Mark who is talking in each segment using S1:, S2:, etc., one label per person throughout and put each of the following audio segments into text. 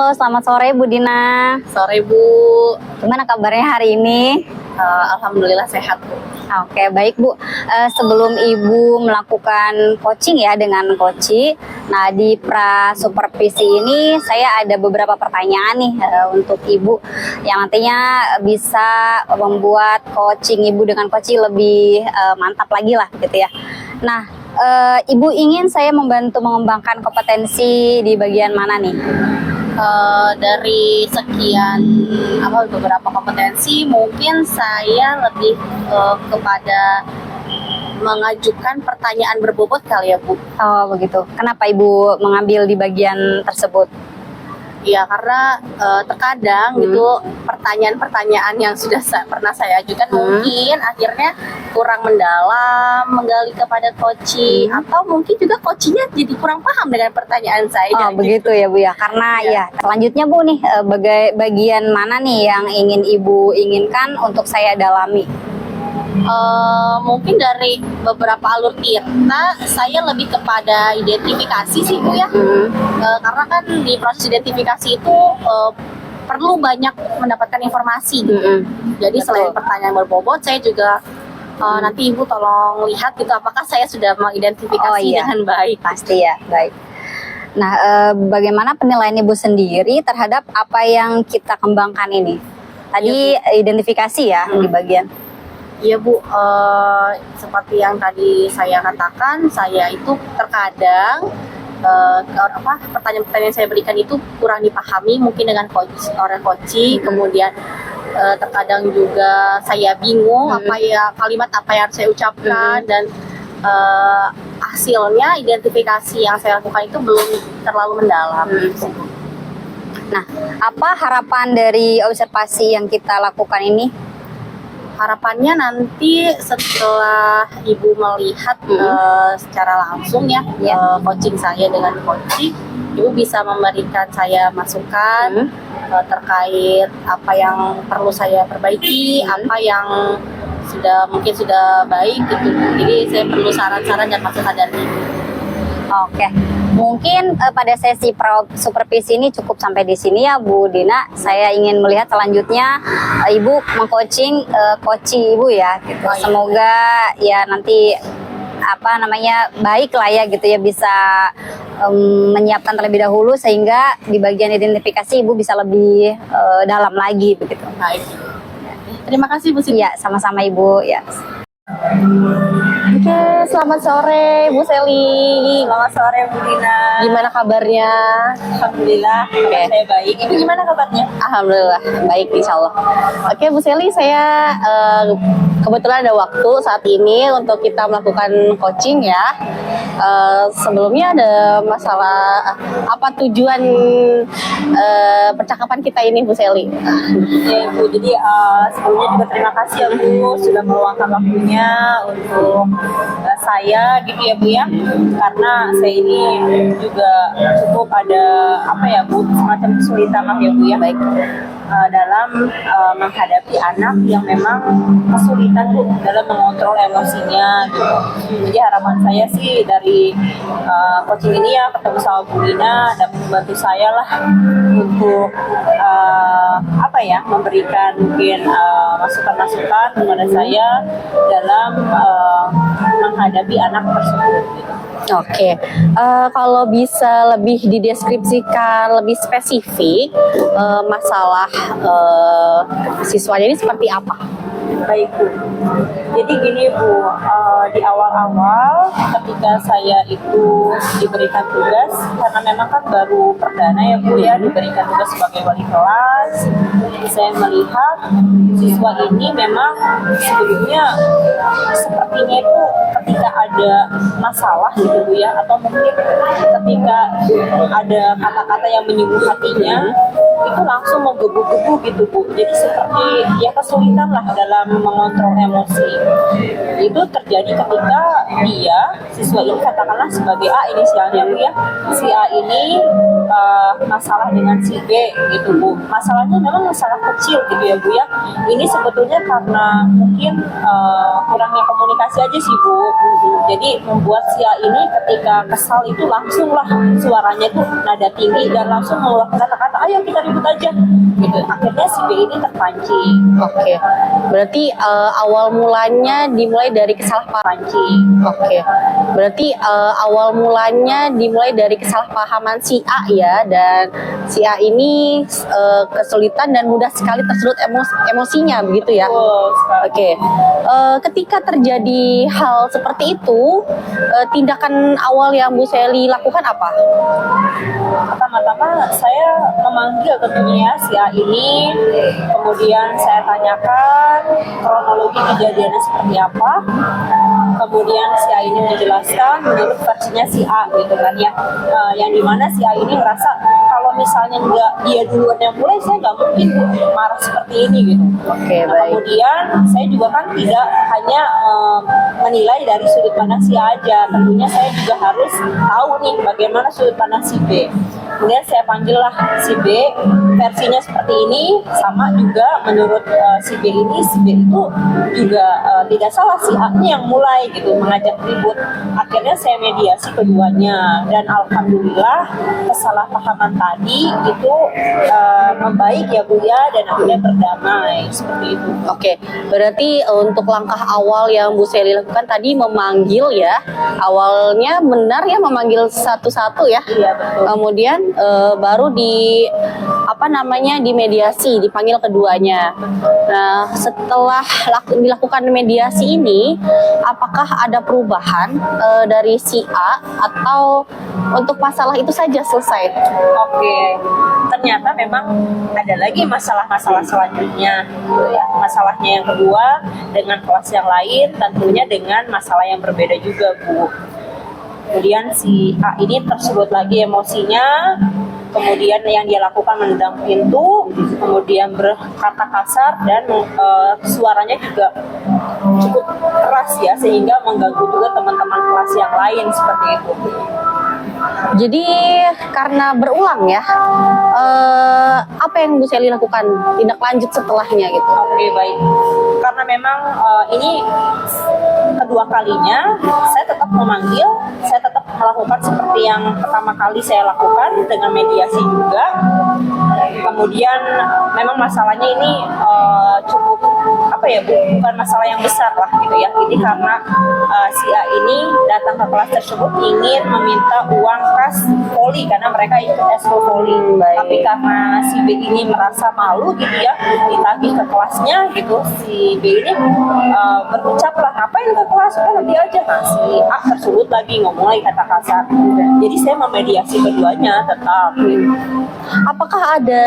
S1: Halo, selamat sore Bu Dina.
S2: Sore Bu.
S1: Gimana kabarnya hari ini?
S2: Alhamdulillah sehat Bu.
S1: Oke, baik Bu. Sebelum Ibu melakukan coaching ya dengan Koci, nah di pra supervisi ini saya ada beberapa pertanyaan nih untuk Ibu yang nantinya bisa membuat coaching Ibu dengan Koci lebih mantap lagi lah gitu ya. Nah, Ibu ingin saya membantu mengembangkan kompetensi di bagian mana nih?
S2: Dari sekian beberapa kompetensi, mungkin saya lebih kepada mengajukan pertanyaan berbobot kali ya Bu.
S1: Oh begitu. Kenapa Ibu mengambil di bagian tersebut?
S2: Ya karena terkadang gitu pertanyaan-pertanyaan yang sudah pernah saya ajukan mungkin akhirnya kurang mendalam menggali kepada coaching atau mungkin juga coachingnya jadi kurang paham dengan pertanyaan saya.
S1: Oh begitu ya Bu ya. Karena ya selanjutnya Bu nih bagian mana nih yang ingin Ibu inginkan untuk saya dalami?
S2: Mungkin dari beberapa alur kita saya lebih kepada identifikasi sih Bu ya. Karena kan di proses identifikasi itu perlu banyak mendapatkan informasi gitu. Jadi selain pertanyaan berbobot, saya juga nanti Ibu tolong lihat gitu apakah saya sudah mengidentifikasi dengan baik.
S1: Pasti ya, baik. Nah, bagaimana penilaian Ibu sendiri terhadap apa yang kita kembangkan ini? Tadi identifikasi ya di bagian.
S2: Iya Bu, seperti yang tadi saya katakan, saya itu terkadang pertanyaan-pertanyaan yang saya berikan itu kurang dipahami mungkin dengan orang coaching, kemudian terkadang juga saya bingung kalimat apa yang harus saya ucapkan dan hasilnya identifikasi yang saya lakukan itu belum terlalu mendalam.
S1: Nah, apa harapan dari observasi yang kita lakukan ini?
S2: Harapannya nanti setelah Ibu melihat secara langsung coaching saya dengan coaching, Ibu bisa memberikan saya masukan terkait apa yang perlu saya perbaiki, apa yang mungkin sudah baik gitu. Jadi saya perlu saran-saran dan masukan dari Ibu.
S1: Oke. Mungkin pada sesi supervisi ini cukup sampai di sini ya Bu Dina. Saya ingin melihat selanjutnya Ibu mengcoaching coaching Ibu ya gitu. Semoga ya nanti baik lah ya gitu ya, bisa menyiapkan terlebih dahulu sehingga di bagian identifikasi Ibu bisa lebih dalam lagi begitu.
S2: Baik. Terima kasih Bu Siti.
S1: Iya, sama-sama Ibu ya.
S2: Oke, selamat sore Bu Seli. Selamat sore Bu Dina. Gimana kabarnya? Alhamdulillah, saya baik. Ibu gimana kabarnya?
S1: Alhamdulillah, baik insya Allah.
S2: Oke Bu Seli, saya kebetulan ada waktu saat ini untuk kita melakukan coaching ya. Sebelumnya ada masalah apa tujuan percakapan kita ini Bu Seli?
S3: Ya Bu, jadi sebelumnya juga terima kasih ya Bu sudah meluangkan waktunya untuk saya gitu ya Bu ya, karena saya ini juga cukup ada Bu, semacam kesulitan lah ya Bu ya, baik dalam menghadapi anak yang memang kesulitan Bu dalam mengontrol emosinya gitu. Jadi harapan saya sih dari coaching ini ya ketemu sama Bu Dina dapat membantu saya lah untuk memberikan mungkin masukan-masukan kepada saya dalam menghadapi anak tersebut gitu.
S2: Oke, kalau bisa lebih dideskripsikan lebih spesifik masalah siswanya ini seperti apa?
S3: Baik Bu, jadi gini Bu, di awal-awal ketika saya itu diberikan tugas, karena memang kan baru perdana ya Bu ya, diberikan tugas sebagai wali kelas, saya melihat siswa ini memang sebelumnya sepertinya itu ketika ada masalah gitu Bu ya, atau mungkin ketika ada kata-kata yang menyinggung hatinya, itu langsung menggebu-gebu gitu Bu. Jadi seperti ya kesulitan lah dalam mengontrol emosi. Itu terjadi ketika dia, siswa ini katakanlah sebagai A inisialnya Bu ya, si A ini masalah dengan si B gitu Bu. Masalahnya memang masalah kecil gitu ya Bu ya. Ini sebetulnya karena mungkin kurangnya komunikasi aja sih Bu. Jadi membuat si A ini ketika kesal itu langsung lah suaranya itu nada tinggi dan langsung mengeluarkan kata-kata ayo kita ribut aja gitu. Akhirnya si B ini terpancing.
S2: Oke. Berarti awal mulanya dimulai dari kesalahpahaman. Oke. Berarti awal mulanya dimulai dari kesalahpahaman si A ya, dan si A ini kesulitan dan mudah sekali tersedot emosinya begitu ya. Oke. Ketika terjadi hal seperti itu, tindakan awal yang Bu Sally lakukan apa?
S3: Pertama-tama saya memanggil tentunya si A ini, kemudian saya tanyakan kronologi kejadiannya seperti apa, kemudian si A ini menjelaskan menurut versinya si A gitu kan ya, yang dimana si A ini merasa kalau misalnya nggak dia duluan yang mulai, saya nggak mungkin marah seperti ini gitu.
S2: Oke,
S3: Nah,
S2: baik.
S3: kemudian saya juga kan tidak hanya menilai dari sudut pandang si A aja, tentunya saya juga harus tahu nih bagaimana sudut pandang si B. Kemudian saya panggil lah si B, versinya seperti ini, sama juga menurut si B ini, si B itu juga tidak salah, si A-nya yang mulai gitu mengajak ribut. Akhirnya saya mediasi keduanya dan alhamdulillah kesalahpahaman tadi itu membaik ya Bu ya, dan akhirnya berdamai seperti itu.
S2: Oke, berarti untuk langkah awal yang Bu Sally lakukan tadi memanggil ya. Awalnya benar ya memanggil satu-satu ya.
S3: Iya betul.
S2: Kemudian baru dimediasi, dipanggil keduanya. Nah, setelah dilakukan mediasi ini, apakah ada perubahan dari si A atau untuk masalah itu saja selesai?
S3: Oke, ternyata memang ada lagi masalah-masalah selanjutnya gitu ya. Masalahnya yang kedua dengan kelas yang lain, tentunya dengan masalah yang berbeda juga Bu. Kemudian si A ini tersulut lagi emosinya, kemudian yang dia lakukan menendang pintu, kemudian berkata kasar dan suaranya juga cukup keras ya, sehingga mengganggu juga teman-teman kelas yang lain seperti itu.
S2: Jadi karena berulang ya, apa yang Bu Sally lakukan tindak lanjut setelahnya gitu?
S3: Oke, baik. Karena memang ini kedua kalinya saya tetap memanggil, saya tetap melakukan seperti yang pertama kali saya lakukan dengan mediasi juga. Kemudian memang masalahnya ini cukup bukan masalah yang besar lah gitu ya. Ini karena si A ini datang ke kelas tersebut ingin meminta uang kas voli karena mereka ikut eskul voli. Tapi karena si B ini merasa malu gitu ya, ditagih ke kelasnya gitu, si B ini berucap lah, ngapain ke kelas, udah nanti aja. Nah, si A tersulut lagi ngomong lagi kata kasar. Jadi saya memediasi keduanya tetap.
S2: Apakah ada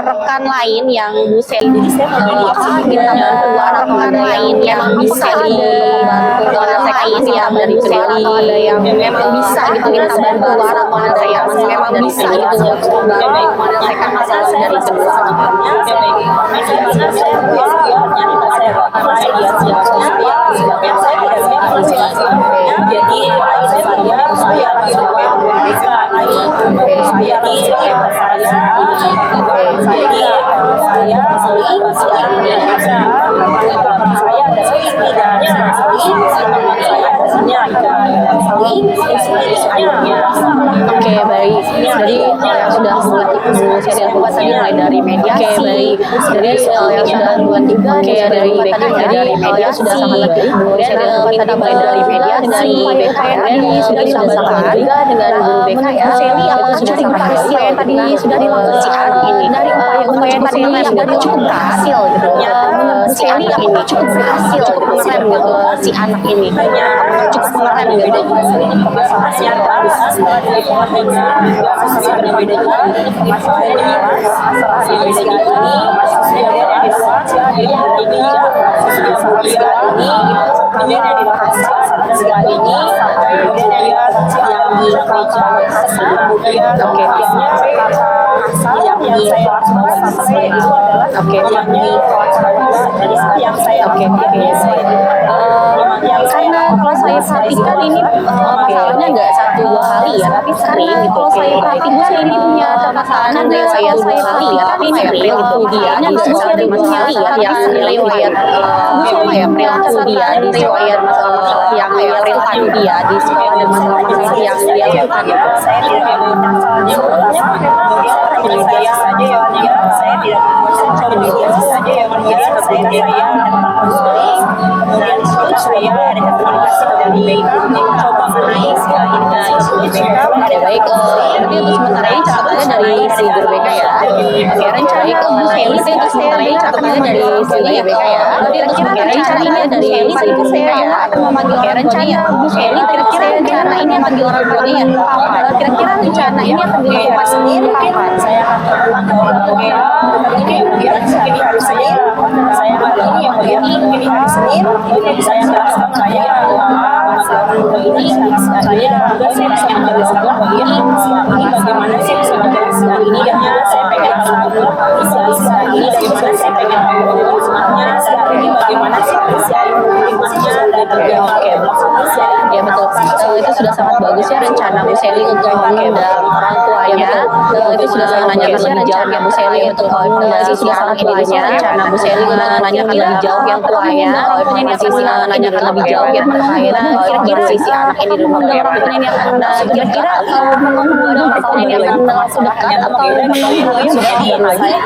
S2: rekan lain yang Bu Sally?
S3: Jadi saya memediasi keduanya.
S2: Rekan lain yang bisa membantu rekan lain yang dari Bu Sally, atau ada yang memang bisa gitu minta bantuan, atau ada yang memang bisa gitu untuk menyelesaikan masalah dari kedua orang tuanya.
S3: Karena saya ternyata saya jadi
S2: Oke, baik. Jadi yang sudah mulai Bu Sally lakukan tadi mulai dari mediasi. Oke, baik. Jadi yang sudah lakukan juga dari BK dari media sudah sangat baik. Kemudian minta mulai dari mediasi dari BK dan sudah disabarkan juga dengan guru BK ya. Sally itu sudah sangat berhasil yang tadi sudah dilakukan si anak ini. Dari upaya yang tadi sudah cukup berhasil gitu. Si Sally ini cukup berhasil mengerem gitu si anak ini. Cukup mengerem gitu.
S3: asal yang saya lakukan selain itu adalah memanggil keluarga. Jadi yang saya lakukan selain itu
S2: karena kalau saya perhatikan ini masalahnya nggak 1-2 kali ya, tapi sering gitu. Kalau saya perhatikan ini punya permasalahan dari saya 2 kali ya, tapi ini perilaku dia di sekolah punya yang riwayat perilaku dia di riwayat masalah-masalah yang perilaku dia di sekolah dan masalah-masalah yang dia lakukan gitu.
S3: Saya tidak saya saja ya, saya tidak biasa saja ya, saya kemudian saya ada komunikasi dari coba menaik
S2: Oke, baik. Berarti untuk sementara ini catatannya dari si guru BK ya. Oke, rencana itu Bu Seli itu untuk sementara ini catatannya dari si BK ya. Berarti untuk sementara ini caranya dari si guru BK ya. Oke, rencana Bu Seli kira-kira rencana ini akan dilakukan kapan? Kira-kira rencana ini akan dilakukan sendiri kapan?
S3: Saya akan mungkin di hari Senin, saya mungkin di hari Senin, saya jelaskan saya ini saya juga saya bisa menjelaskan bagaimana saya bisa menjelaskan ini dan saya pengen tahu ini bagaimana saya pengen tahu sebenarnya ini bagaimana sih
S2: Oke, ya betul. Itu sudah sangat bagus ya rencana Bu Seli untuk mengundang orang tuanya. Itu sudah sangat bagus ya rencana Bu Seli untuk mengundang si anak ini rencana Bu Seli menanyakan lebih jauh yang tuanya. Masih menanyakan lebih jauh yang tuanya. Kira-kira si anak ini rumah orang tuanya ini akan kira-kira menunggu orang tuanya ini akan langsung dekat atau menunggu sudah lagi.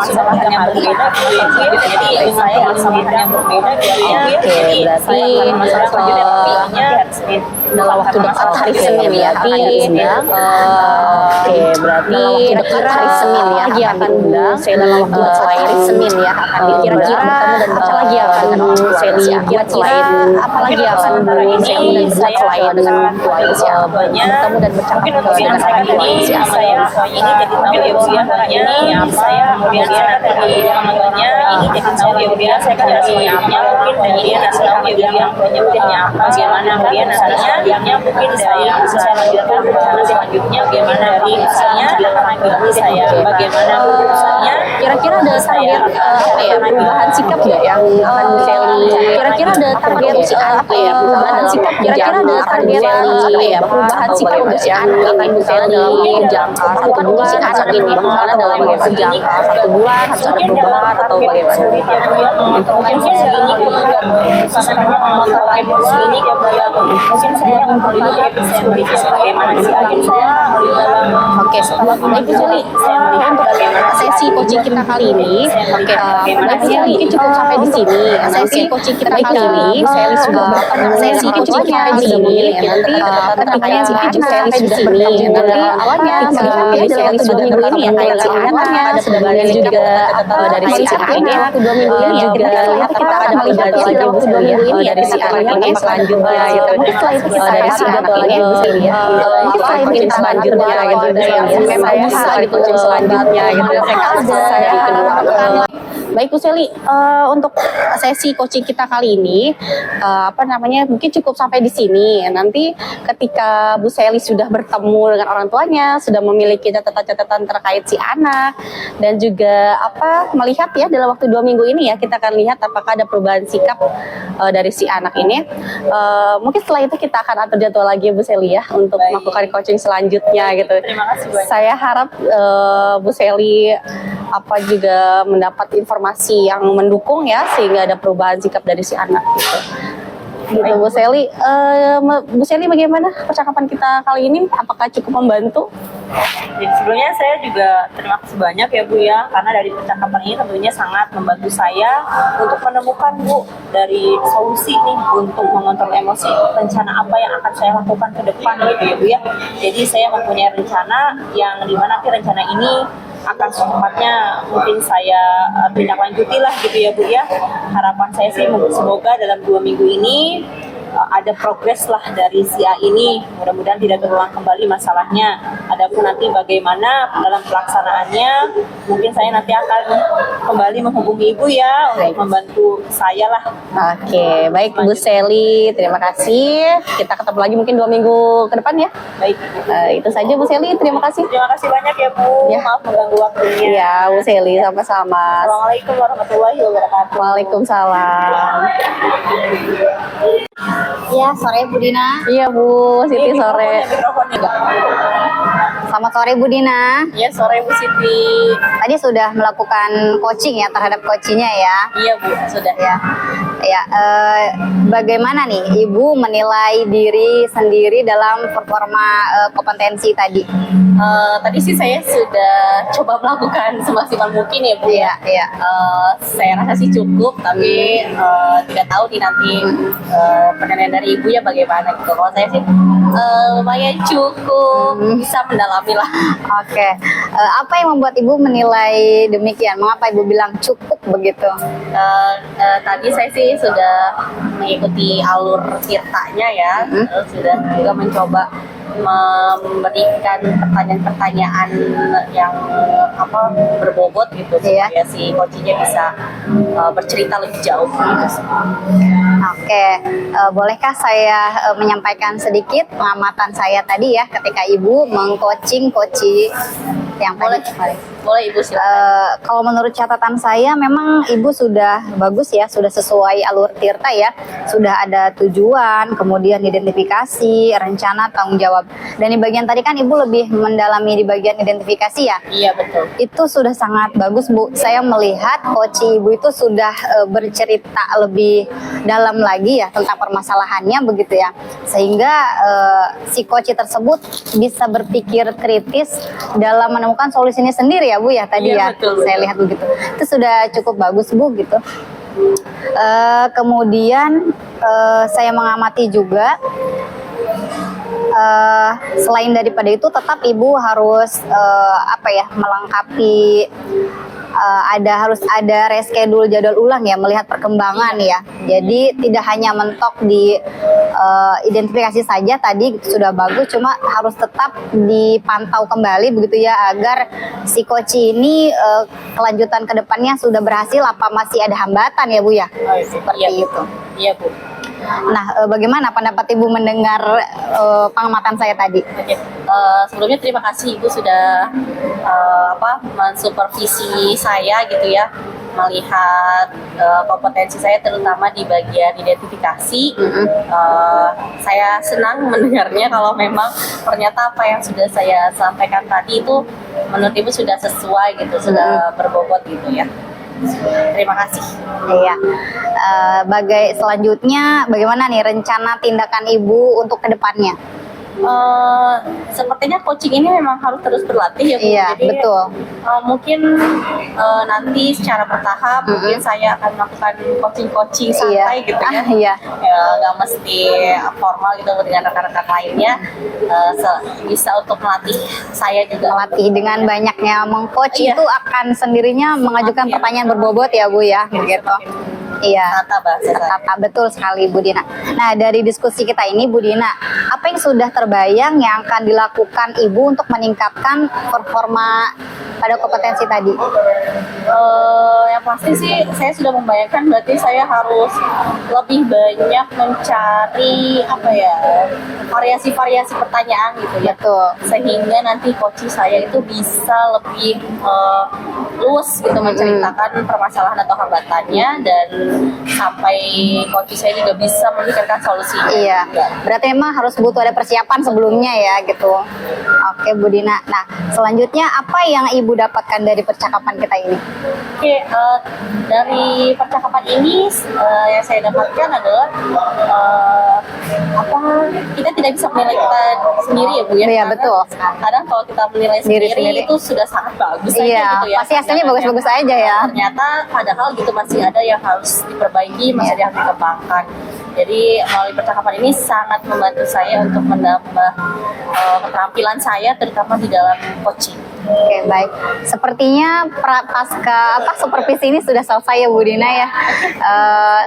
S3: Sudah yang berbeda, jadi saya yang berbeda.
S2: Oke, berarti dalam waktu dekat hari Senin ya, oke, berarti dekat hari Senin ya akan diundang. Dalam waktu dekat hari Senin ya akan kira-kira dan baca lagi akan Seli kira-kira apalagi akan Seli dan baca selain dengan keluarga si bertemu dan bercakap dengan keluarga si
S3: saya ini jadi tahu ya Bu ya, ini saya kemudian saya dari temannya ini jadi tahu ya Bu ya, saya kan dari mungkin dan dia ngasih tahu ya Bu ya penyebabnya apa, bagaimana kemudian nantinya mungkin saya bisa lanjutkan rencana selanjutnya bagaimana dari misalnya saya bagaimana misalnya
S2: kira-kira ada target apa ya perubahan sikap nggak yang akan Seli kira-kira ada target apa ya perubahan sikap kira-kira ada target apa ya perubahan sikap nggak yang akan Seli dalam jangka 1 bulan saat ini misalnya dalam jangka 1 bulan harus ada perubahan atau bagaimana
S3: mungkin saya ini mungkin saya bagaimana
S2: Oke, baik Bu Seli, untuk sesi coaching kita kali ini, baik Bu Seli, mungkin cukup sampai di sini. Sesi coaching kita kali ini, Seli sudah sesi coaching kita kali ini. Nanti ketika si anak Seli sudah bergabung nanti awalnya bagaimana Seli sudah bergabung ya kayak si anaknya, dan juga dari si anak ini waktu 2 minggu ini ya kita lihat kita akan melihat lagi Bu Seli ya dari si anak ini selanjutnya gitu. Setelah itu kita dari si anak ini Bu Seli ya. Setelah itu kita selanjutnya gitu. Memang bisa di coaching selanjutnya gitu. Saya kedua. Baik Bu Seli, untuk sesi coaching kita kali ini mungkin cukup sampai di sini. Nanti ketika Bu Seli sudah bertemu dengan orang tuanya, sudah memiliki catatan-catatan terkait si anak dan juga melihat ya dalam waktu 2 minggu ini ya kita akan lihat apakah ada perubahan sikap dari si anak ini. Mungkin setelah itu kita akan atur jadwal lagi Bu Seli ya untuk melakukan coaching selanjutnya gitu. Terima kasih banyak. Saya harap Bu Seli juga mendapat informasi yang mendukung ya sehingga ada perubahan sikap dari si anak gitu. Gitu Bu Seli. Bu Seli bagaimana percakapan kita kali ini? Apakah cukup membantu?
S3: Jadi sebelumnya saya juga terima kasih banyak ya Bu ya, karena dari percakapan ini tentunya sangat membantu saya untuk menemukan Bu dari solusi nih untuk mengontrol emosi, rencana apa yang akan saya lakukan ke depan gitu ya Bu ya. Jadi saya mempunyai rencana yang dimana nanti rencana ini akan secepatnya mungkin saya tindak lanjuti lah gitu ya Bu ya. Harapan saya sih semoga dalam 2 minggu ini ada progres lah dari si A ini, mudah-mudahan tidak terulang kembali masalahnya. Adapun nanti bagaimana dalam pelaksanaannya, mungkin saya nanti akan kembali menghubungi ibu ya untuk membantu saya lah.
S2: Oke, baik Bu Seli, terima kasih. Kita ketemu lagi mungkin 2 minggu ke depan ya.
S3: Baik.
S2: Itu saja Bu Seli, terima kasih.
S3: Terima kasih banyak ya Bu.
S2: Ya.
S3: Maaf mengganggu waktunya.
S2: Iya Bu Seli, sama-sama.
S3: Assalamualaikum warahmatullahi wabarakatuh.
S2: Waalaikumsalam.
S1: Ya, sore Bu Dina.
S2: Iya Bu Siti, sore.
S3: Mikrofonnya, Mbak.
S1: Selamat sore Bu Dina.
S3: Iya, sore Bu Siti.
S1: Tadi sudah melakukan coaching ya terhadap coachingnya ya.
S3: Iya Bu, sudah.
S1: Ya, ya. Bagaimana nih Ibu menilai diri sendiri dalam performa kompetensi tadi?
S3: Tadi sih saya sudah coba melakukan semaksimal mungkin ya Bu.
S1: Iya, iya.
S3: Saya rasa sih cukup, tapi tidak tahu nih nanti penilaian dari ibu ya bagaimana gitu. Kalau saya sih lumayan cukup bisa mendalami lah.
S1: Oke. Apa yang membuat Ibu menilai demikian? Mengapa Ibu bilang cukup begitu?
S3: Tadi saya sih sudah mengikuti alur tirtanya ya, terus sudah juga mencoba memberikan pertanyaan-pertanyaan yang berbobot gitu
S1: Iya.
S3: supaya si coachnya bisa bercerita lebih jauh gitu.
S1: Oke, bolehkah saya menyampaikan sedikit pengamatan saya tadi ya ketika Ibu mengcoaching yang
S3: Boleh,
S1: tadi?
S3: boleh Ibu silakan.
S1: Kalau menurut catatan saya memang Ibu sudah bagus ya, sudah sesuai alur tirta ya, sudah ada tujuan, kemudian identifikasi, rencana, tanggung jawab. Dan di bagian tadi kan Ibu lebih mendalami di bagian identifikasi ya.
S3: Iya betul.
S1: Itu sudah sangat bagus Bu. Saya melihat coach Ibu itu sudah bercerita lebih dalam lagi ya tentang permasalahannya begitu ya. Sehingga si coach tersebut bisa berpikir kritis dalam menemukan solusinya sendiri ya Bu ya tadi
S3: Iya,
S1: ya.
S3: betul.
S1: Saya lihat begitu. Itu sudah cukup bagus Bu gitu. Kemudian saya mengamati juga selain daripada itu tetap Ibu harus melengkapi harus ada reschedule jadwal ulang ya, melihat perkembangan ya. Jadi tidak hanya mentok di identifikasi saja tadi sudah bagus, cuma harus tetap dipantau kembali begitu ya, agar si coach ini kelanjutan ke depannya sudah berhasil apa masih ada hambatan ya Bu ya. Seperti
S3: Iya,
S1: itu.
S3: Iya Bu.
S1: Nah, bagaimana pendapat Ibu mendengar pengamatan saya tadi?
S3: Oke. Sebelumnya terima kasih Ibu sudah mensupervisi saya gitu ya, melihat kompetensi saya terutama di bagian identifikasi. Saya senang mendengarnya kalau memang ternyata apa yang sudah saya sampaikan tadi itu menurut Ibu sudah sesuai gitu, sudah berbobot gitu ya. Terima kasih.
S1: Iya. Selanjutnya bagaimana nih rencana tindakan Ibu untuk kedepannya?
S3: Sepertinya coaching ini memang harus terus berlatih ya Bu.
S1: Iya,
S3: Jadi,
S1: betul.
S3: Mungkin nanti secara bertahap mungkin saya akan melakukan coaching santai gitu ya.
S1: Iya.
S3: Nggak mesti formal gitu dengan rekan-rekan lainnya. Bisa untuk melatih saya juga.
S1: Melatih dengan banyaknya mengcoach
S3: Iya.
S1: itu akan sendirinya mengajukan
S3: Iya.
S1: pertanyaan berbobot ya Bu ya, gitu. Iya.
S3: Tata bahasa saya.
S1: Tertata, betul sekali Bu Dina. Nah, dari diskusi kita ini Bu Dina, apa yang sudah terbayang yang akan dilakukan Ibu untuk meningkatkan performa pada kompetensi tadi?
S3: Yang pasti sih saya sudah membayangkan berarti saya harus lebih banyak mencari variasi-variasi pertanyaan gitu ya,
S1: Betul.
S3: sehingga nanti coach saya itu bisa lebih luas gitu menceritakan permasalahan atau hambatannya, dan sampai coach saya juga bisa memikirkan solusinya.
S1: Iya, berarti memang harus butuh ada persiapan sebelumnya ya gitu. Oke Bu Dina. Nah, selanjutnya apa yang Ibu dapatkan dari percakapan kita ini?
S3: Oke, dari percakapan ini yang saya dapatkan adalah kita tidak bisa menilai kita sendiri ya Bu ya.
S1: Iya,
S3: Karena
S1: betul.
S3: Kadang kalau kita menilai
S1: Diri
S3: sendiri
S1: sendiri.
S3: itu sudah sangat bagus aja
S1: Iya,
S3: gitu ya.
S1: pasti hasilnya bagus-bagus aja ya.
S3: Ternyata padahal gitu masih ada yang harus diperbaiki, masih ada yang harus dikembangkan. Jadi melalui percakapan ini sangat membantu saya untuk menambah keterampilan saya terutama di dalam coaching.
S1: Oke, baik. Sepertinya pasca supervisi ini sudah selesai ya Bu Dina ya.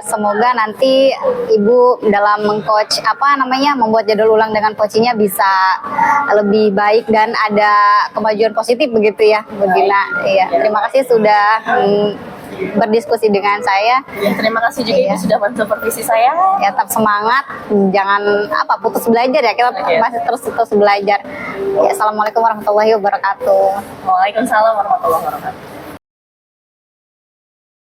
S1: Semoga nanti Ibu dalam mengcoach membuat jadwal ulang dengan coachingnya bisa lebih baik dan ada kemajuan positif begitu ya Bu Dina. Iya, terima kasih sudah berdiskusi dengan saya.
S2: Ya, terima kasih juga Ibu sudah mensupervisi saya.
S1: Ya, tetap semangat, jangan putus belajar ya, kita masih terus belajar. Ya, assalamualaikum warahmatullahi wabarakatuh.
S2: Waalaikumsalam warahmatullahi wabarakatuh.